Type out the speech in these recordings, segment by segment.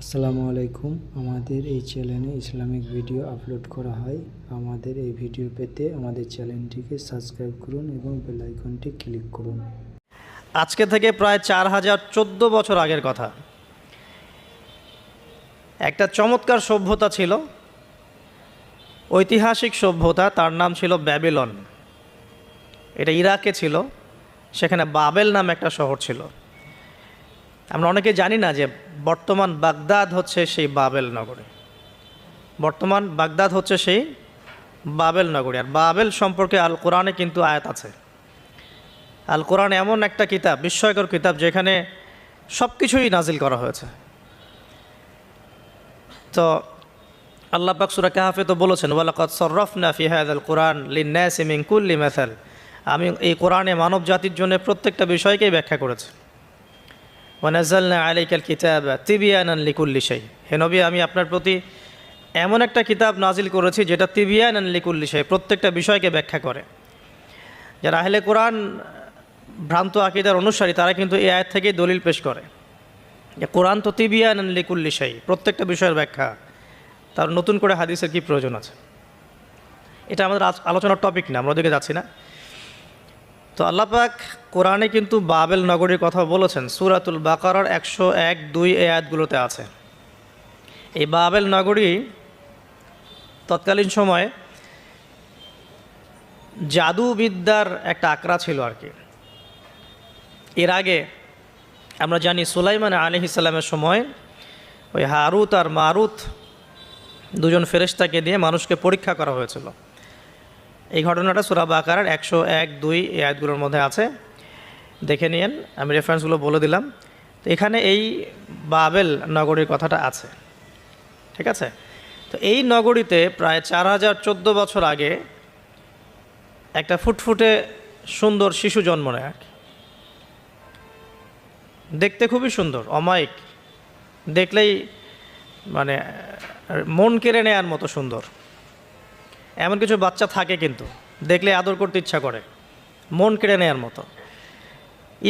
আসসালামু আলাইকুম। আমাদের এই চ্যানেলে ইসলামিক ভিডিও আপলোড করা হয়। আমাদের এই ভিডিও পেতে আমাদের চ্যানেলটিকে সাবস্ক্রাইব করুন এবং বেল আইকনটি ক্লিক করুন। আজকে থেকে প্রায় 4014 বছর আগের কথা। একটা চমৎকার সভ্যতা ছিল, ঐতিহাসিক সভ্যতা। তার নাম ছিল ব্যাবিলন। এটা ইরাকে ছিল। সেখানে বাবেল নামে একটা শহর ছিল। আমরা অনেকে জানি না যে বর্তমান বাগদাদ হচ্ছে সেই বাবেল নগরী। বর্তমান বাগদাদ হচ্ছে সেই বাবেল নগরী। আর বাবেল সম্পর্কে আল কোরআনে কিন্তু আয়াত আছে। আল কোরআন এমন একটা কিতাব, বিস্ময়কর কিতাব, যেখানে সব কিছুই নাজিল করা হয়েছে। তো আল্লাহ পাক সূরা কাহফে তো বলেছেন, ওয়ালাকাদ সাররাফনা ফি হাযাল কুরআন লিন-নাসি মিন কুল্লি মাসাল। আমি এই কোরআনে মানব জাতির জন্য প্রত্যেকটা বিষয়কেই ব্যাখ্যা করেছি। ওয়া নাযালনা আলাইকাল কিতাবা তিবয়ানান লিকুল্লি শাই। হে নবী, আমি আপনার প্রতি এমন একটা কিতাব নাজিল করেছি যেটা তিবয়ানান লিকুল্লি শাই, প্রত্যেকটা বিষয়কে ব্যাখ্যা করে। যারা আহলে কোরআন ভ্রান্ত আকীদার অনুসারী, তারা কিন্তু এই আয়াত থেকেই দলিল পেশ করে যে কোরআন তো তিবিয়ানান লিকুল্লি শাই, প্রত্যেকটা বিষয়ের ব্যাখ্যা। তার নতুন করে হাদিসের কি প্রয়োজন আছে? এটা আমাদের আলোচনার টপিক না, আমরা ওদিকে যাচ্ছি না। তো আল্লাহ পাক কোরআনে কিন্তু বাবেল নগরীর কথা বলেছেন। সূরাতুল বাকারার 101-2 এই আয়াতগুলোতে আছে। এই বাবেল নগরী তৎকালীন সময়ে জাদুবিদ্যার একটা আকড়া ছিল আর কি। এর আগে আমরা জানি সুলাইমান আলাইহিস সালামের সময় ওই হারুত আর মারুত দুজন ফেরেশতাকে দিয়ে মানুষকে পরীক্ষা করা হয়েছিল। এই ঘটনাটা সূরা বাকারার 101-2 এই আয়াতগুলোর মধ্যে আছে, দেখে নিয়েন। আমি রেফারেন্সগুলো বলে দিলাম। তো এখানে এই বাবেল নগরীর কথাটা আছে, ঠিক আছে? তো এই নগরীতে প্রায় 4014 বছর আগে একটা ফুটফুটে সুন্দর শিশু জন্ম নেয় আর কি। দেখতে খুবই সুন্দর, অমায়িক, দেখলেই মানে মন কেড়ে নেওয়ার মতো সুন্দর। এমন কিছু বাচ্চা থাকে কিন্তু দেখলে আদর করতে ইচ্ছা করে, মন কেড়ে নেওয়ার মতো,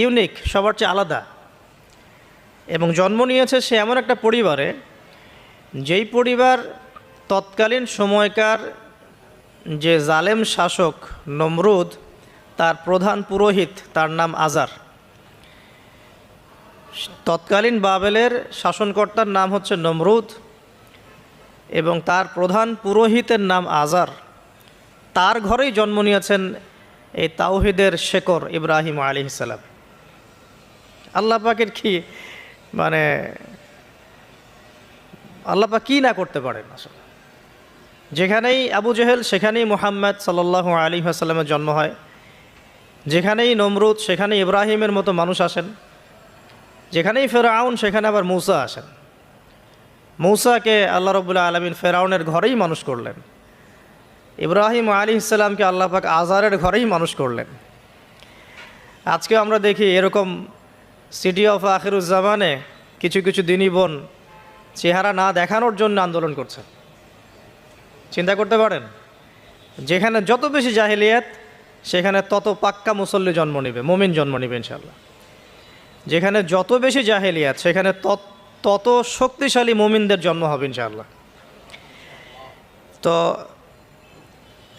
ইউনিক, সবার চেয়ে আলাদা। এবং জন্ম নিয়েছে সে এমন একটা পরিবারে, যেই পরিবার তৎকালীন সময়কার যে জালেম শাসক নমরুদ, তার প্রধান পুরোহিত, তার নাম আজার। তৎকালীন বাবেলের শাসনকর্তার নাম হচ্ছে নমরুদ এবং তার প্রধান পুরোহিতের নাম আজার। তার ঘরেই জন্ম নিয়েছেন এই তাওহীদের শেকর ইব্রাহিম আলাইহিস সালাম। আল্লাহ পাকের কি মানে আল্লাহ পাক কী না করতে পারেন আসলে। যেখানেই আবু জেহেল, সেখানেই মুহাম্মদ সাল্লাল্লাহু আলাইহি ওয়াসাল্লামের জন্ম হয়। যেখানেই নমরুদ, সেখানে ইব্রাহিমের মতো মানুষ আসেন। যেখানেই ফেরাউন, সেখানে আবার মূসা আসেন। মূসাকে আল্লাহ রাব্বুল আলামিন ফেরাউনের ঘরেই মানুষ করলেন। ইব্রাহিম আলাইহিস সালামকে আল্লাহ পাক আজারের ঘরেই মানুষ করলেন। আজকেও আমরা দেখি এরকম সিটি অফ আখিরুজ্জামানে কিছু কিছু দিনী বোন চেহারা না দেখানোর জন্য আন্দোলন করছে। চিন্তা করতে পারেন, যেখানে যত বেশি জাহেলিয়াত, সেখানে তত পাক্কা মুসল্লি জন্ম নেবে, মুমিন জন্ম নেবে ইনশাআল্লাহ। যেখানে যত বেশি জাহেলিয়াত, সেখানে তত শক্তিশালী মুমিনদের জন্ম হবে ইনশাআল্লাহ। তো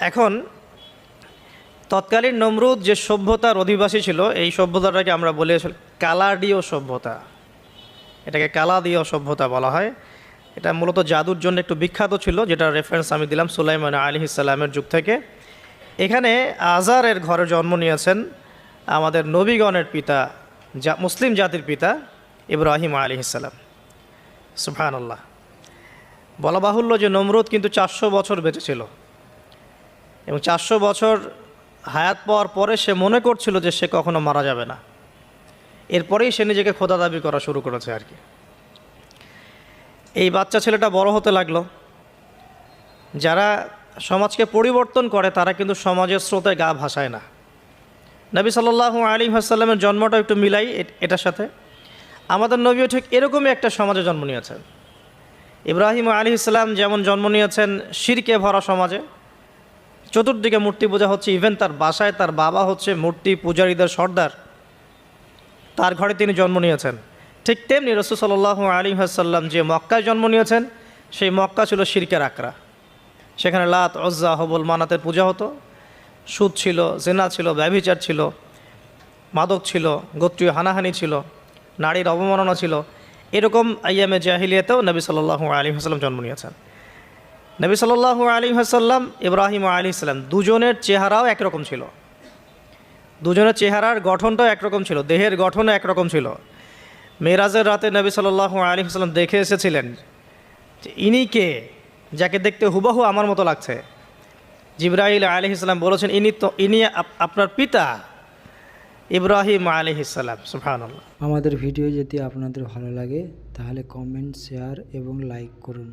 এখন তৎকালীন নমরুদ যে সভ্যতার অধিবাসী ছিল, এই সভ্যতাটাকে আমরা বলি কালাডীয় সভ্যতা। এটাকে কালাদীয় সভ্যতা বলা হয়। এটা মূলত জাদুর জন্য একটু বিখ্যাত ছিল, যেটা রেফারেন্স আমি দিলাম সুলাইমান আলাইহিস সালামের যুগ থেকে। এখানে আজারের ঘরে জন্ম নিয়েছেন আমাদের নবীগণের পিতা, মুসলিম জাতির পিতা ইব্রাহিম আলাইহিস সালাম। সুবহানাল্লাহ। বলা বাহুল্য যে নমরুদ কিন্তু 400 বছর বেঁচে ছিল এবং 400 বছর হায়াত পাওয়ার পরে সে মনে করছিল যে সে কখনো মারা যাবে না। এরপরেই সে নিজেকে খোদা দাবি করা শুরু করেছে আর কি। এই বাচ্চা ছেলেটা বড় হতে লাগলো। যারা সমাজকে পরিবর্তন করে, তারা কিন্তু সমাজের স্রোতে গা ভাসায় না। নবী সাল্লাল্লাহু আলাইহি ওয়াসাল্লামের জন্মটা একটু মিলাই এটার সাথে। আমাদের নবীও ঠিক এরকমই একটা সমাজে জন্ম নিয়েছেন। ইব্রাহিম আলাইহিস সালাম যেমন জন্ম নিয়েছেন শিরকে ভরা সমাজে, চতুর্দিকে মূর্তি পূজা হচ্ছে, ইভেন তার বাসায় তার বাবা হচ্ছে মূর্তি পূজারীদের সর্দার, তার ঘরে তিনি জন্ম নিয়েছেন। ঠিক তেমনি রাসূল সাল্লাল্লাহু আলাইহি ওয়াসাল্লাম যে মক্কায় জন্ম নিয়েছেন, সেই মক্কা ছিল শিরকের আকড়া। সেখানে লাত, উজ্জা, হবল, মানাতের পূজা হতো, সুদ ছিল, জিনা ছিল, ব্যভিচার ছিল, মাদক ছিল, গোত্রীয় হানাহানি ছিল, নারীর অবমাননা ছিল। এরকম আইয়ামে জাহিলিয়াতেও নবী সাল্লাল্লাহু আলাইহি ওয়াসাল্লাম জন্ম নিয়েছেন। নবী সাল্লাল্লাহু আলাইহি ওয়াসাল্লাম, ইব্রাহিম আলাইহিস সালাম, দুজনের চেহারাও একরকম ছিল, দুজনের চেহারার গঠনটাও একরকম ছিল, দেহের গঠনও একরকম ছিল। মেরাজের রাতে নবী সাল্লাল্লাহু আলাইহি ওয়াসাল্লাম দেখে এসেছিলেন যে ইনি কে, যাকে দেখতে হুবহু আমার মতো লাগছে। জিবরাইল আলাইহিস সালাম বলেছেন, ইনি আপনার পিতা ইব্রাহিম আলাইহিস সালাম। সুবহানাল্লাহ। আমাদের ভিডিও যদি আপনাদের ভালো লাগে তাহলে কমেন্ট, শেয়ার এবং লাইক করুন।